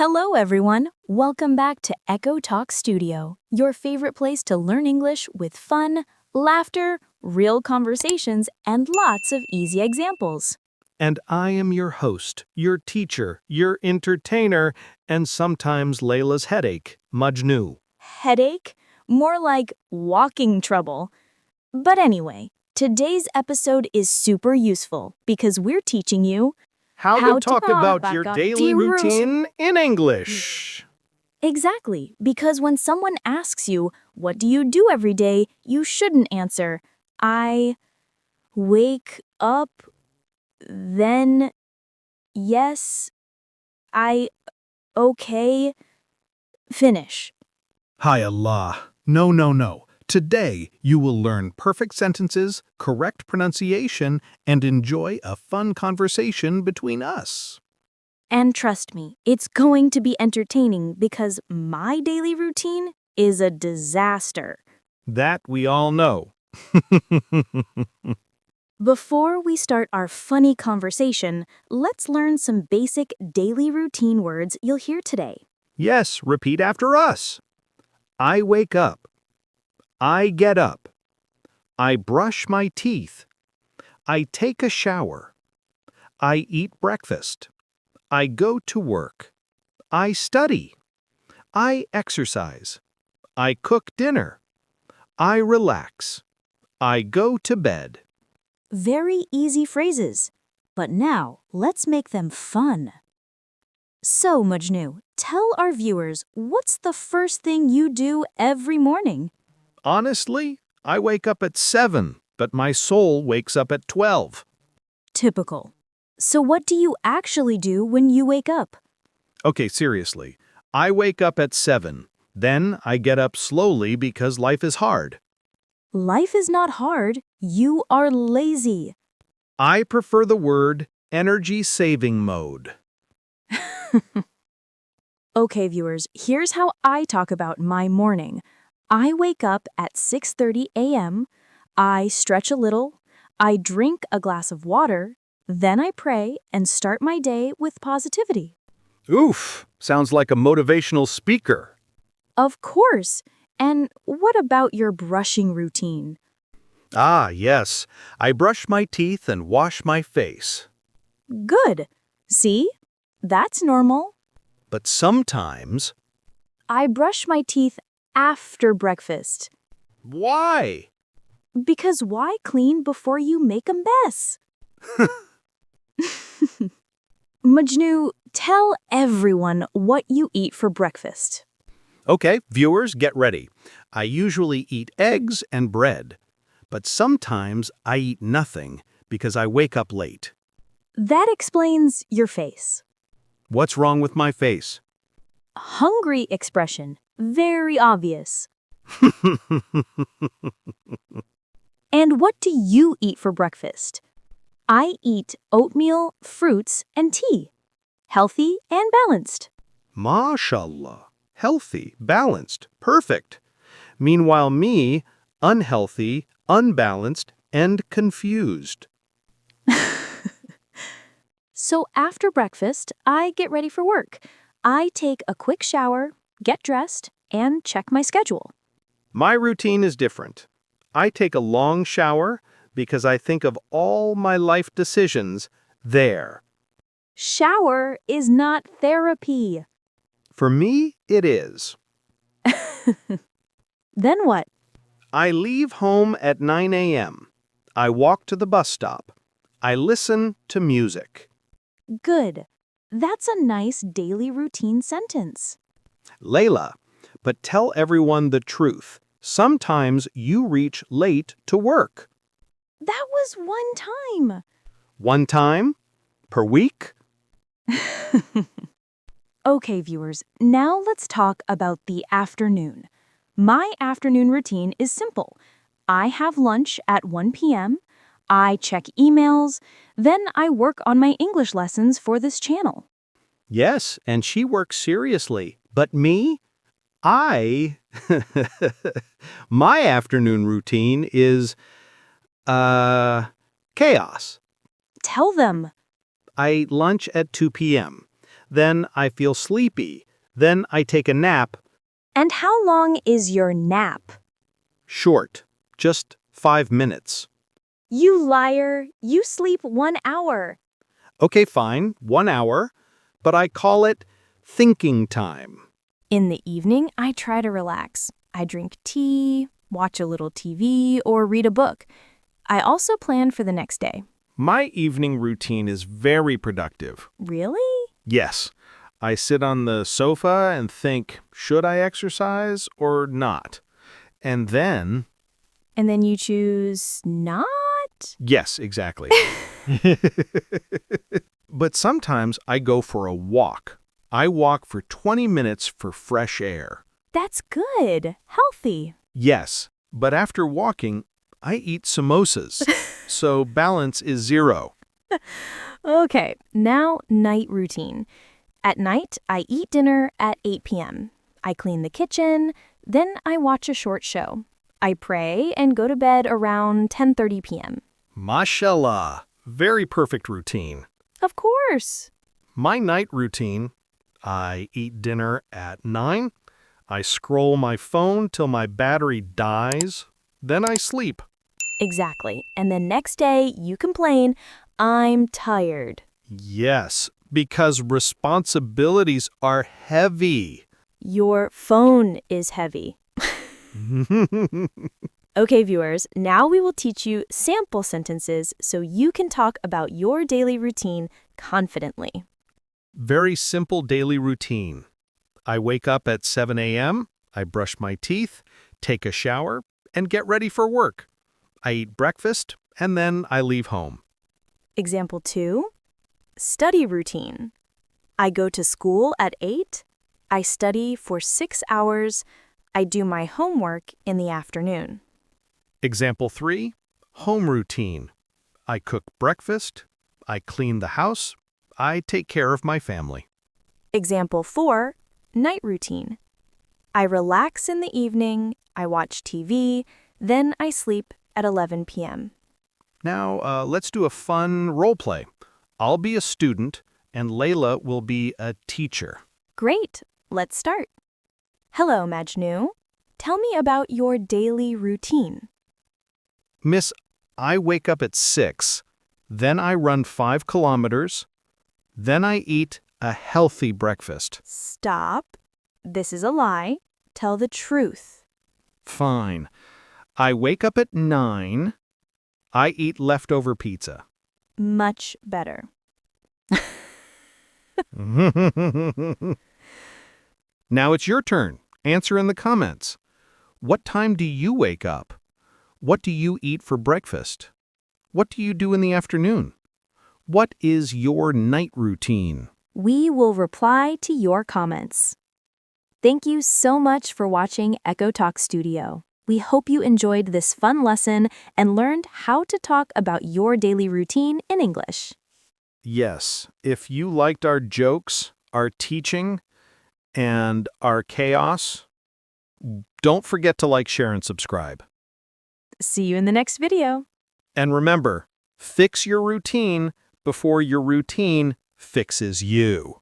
Hello, everyone. Welcome back to Echo Talk Studio, your favorite place to learn English with fun, laughter, real conversations, and lots of easy examples. And I am your host, your teacher, your entertainer, and sometimes Layla's headache, Majnoo. Headache? More like walking trouble. But anyway, today's episode is super useful because we're teaching you How to talk about your on daily routine in English. Exactly, because when someone asks you, what do you do every day, you shouldn't answer, I wake up, then, yes, okay, finish. Hi Allah. No. Today, you will learn perfect sentences, correct pronunciation, and enjoy a fun conversation between us. And trust me, it's going to be entertaining because my daily routine is a disaster. That we all know. Before we start our funny conversation, let's learn some basic daily routine words you'll hear today. Yes, repeat after us. I wake up. I get up. I brush my teeth. I take a shower. I eat breakfast. I go to work. I study. I exercise. I cook dinner. I relax. I go to bed. Very easy phrases. But now, let's make them fun. So, Majnoo, tell our viewers what's the first thing you do every morning? Honestly, I wake up at 7, but my soul wakes up at 12. Typical. So what do you actually do when you wake up? Okay, seriously. I wake up at 7. Then I get up slowly because life is hard. Life is not hard. You are lazy. I prefer the word energy-saving mode. Okay, viewers, here's how I talk about my morning. I wake up at 6:30 a.m., I stretch a little, I drink a glass of water, then I pray and start my day with positivity. Oof, sounds like a motivational speaker. Of course. And what about your brushing routine? Ah, yes. I brush my teeth and wash my face. Good. See? That's normal. But sometimes... I brush my teeth after breakfast. Why? Because why clean before you make a mess? Majnoo, tell everyone what you eat for breakfast. Okay, viewers, get ready. I usually eat eggs and bread. But sometimes I eat nothing because I wake up late. That explains your face. What's wrong with my face? Hungry expression. Very obvious. And what do you eat for breakfast? I eat oatmeal, fruits, and tea. Healthy and balanced. MashaAllah. Healthy, balanced, perfect. Meanwhile, me, unhealthy, unbalanced, and confused. So after breakfast, I get ready for work. I take a quick shower, get dressed, and check my schedule. My routine is different. I take a long shower because I think of all my life decisions there. Shower is not therapy. For me, it is. Then what? I leave home at 9 a.m. I walk to the bus stop. I listen to music. Good. That's a nice daily routine sentence. Layla, but tell everyone the truth. Sometimes you reach late to work. That was one time. One time? Per week? Okay, viewers, now let's talk about the afternoon. My afternoon routine is simple. I have lunch at 1 p.m., I check emails, then I work on my English lessons for this channel. Yes, and she works seriously. But me? My afternoon routine is, chaos. Tell them. I eat lunch at 2 p.m. Then I feel sleepy. Then I take a nap. And how long is your nap? Short. Just 5 minutes. You liar! You sleep 1 hour. Okay, fine. 1 hour. But I call it thinking time. In the evening, I try to relax. I drink tea, watch a little TV, or read a book. I also plan for the next day. My evening routine is very productive. Really? Yes. I sit on the sofa and think, should I exercise or not? And then... And then you choose not? Yes, exactly. But sometimes I go for a walk. I walk for 20 minutes for fresh air. That's good. Healthy. Yes, but after walking, I eat samosas. So balance is 0. Okay, now night routine. At night, I eat dinner at 8 p.m. I clean the kitchen, then I watch a short show. I pray and go to bed around 10:30 p.m. Mashallah. Very perfect routine. Of course. My night routine, I eat dinner at 9. I scroll my phone till my battery dies. Then I sleep. Exactly. And then next day, you complain, I'm tired. Yes, because responsibilities are heavy. Your phone is heavy. Okay, viewers, now we will teach you sample sentences so you can talk about your daily routine confidently. Very simple daily routine. I wake up at 7 a.m., I brush my teeth, take a shower, and get ready for work. I eat breakfast, and then I leave home. Example 2, study routine. I go to school at 8. I study for 6 hours. I do my homework in the afternoon. Example 3, home routine. I cook breakfast, I clean the house, I take care of my family. Example 4, night routine. I relax in the evening, I watch TV, then I sleep at 11 p.m. Now, let's do a fun role play. I'll be a student, and Layla will be a teacher. Great, let's start. Hello, Majnoo. Tell me about your daily routine. Miss, I wake up at 6, then I run 5 kilometers, then I eat a healthy breakfast. Stop. This is a lie. Tell the truth. Fine. I wake up at 9, I eat leftover pizza. Much better. Now it's your turn. Answer in the comments. What time do you wake up? What do you eat for breakfast? What do you do in the afternoon? What is your night routine? We will reply to your comments. Thank you so much for watching Echo Talk Studio. We hope you enjoyed this fun lesson and learned how to talk about your daily routine in English. Yes, if you liked our jokes, our teaching, and our chaos, don't forget to like, share, and subscribe. See you in the next video. And remember, fix your routine before your routine fixes you.